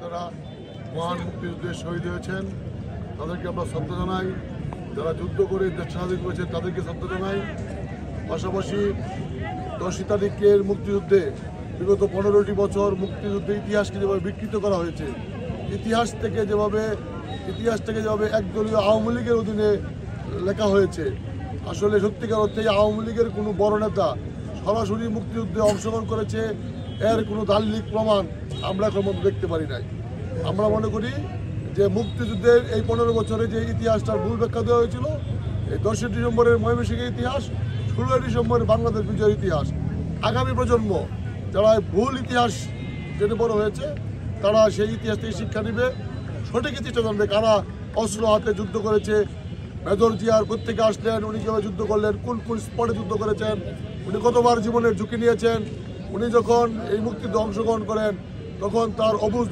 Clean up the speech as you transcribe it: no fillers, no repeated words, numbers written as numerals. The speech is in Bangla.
নেতারা মহান মুক্তিযুদ্ধে শহীদ হয়েছেন তাদেরকে আমরা শ্রদ্ধা জানাই। যারা যুদ্ধ করে দেশ স্বাধীন করেছেন তাদেরকে শ্রদ্ধা জানাই। পাশাপাশি 10ই তারিখের মুক্তিযুদ্ধে বিগত 15টি বছর মুক্তিযুদ্ধের ইতিহাসকে যেভাবে বিকৃত করা হয়েছে, ইতিহাস থেকে যেভাবে একদলীয় আওয়ামী লীগের অধীনে লেখা হয়েছে, আসলে সত্যিকার অর্থে আওয়ামী লীগের কোনো বড় নেতা সরাসরি মুক্তিযুদ্ধে অংশগ্রহণ করেছে এর কোনো দালিলিক প্রমাণ আমরা এখন পর্যন্ত দেখতে পারি নাই। আমরা মনে করি যে মুক্তিযুদ্ধের এই 15 বছরে যে ইতিহাসটার ভুল ব্যাখ্যা দেওয়া হয়েছিল, এই 10ই ডিসেম্বরের ময়মনসিংহের ইতিহাস, 16ই ডিসেম্বরের বাংলাদেশ বিজয়ের ইতিহাস, আগামী প্রজন্ম যারা ভুল ইতিহাস জেনে বড় হয়েছে তারা সেই ইতিহাস থেকে শিক্ষা নেবে, সঠিক ইতিহাসটা জানবে কারা অস্ত্র হাতে যুদ্ধ করেছে, মেজর জিয়ার কোত্থেকে আসলেন, উনি কীভাবে যুদ্ধ করলেন, কোন কোন স্পটে যুদ্ধ করেছেন, উনি কতবার জীবনের ঝুঁকি নিয়েছেন, উনি যখন এই মুক্তিযুদ্ধে অংশগ্রহণ করেন তখন তার অবুঝ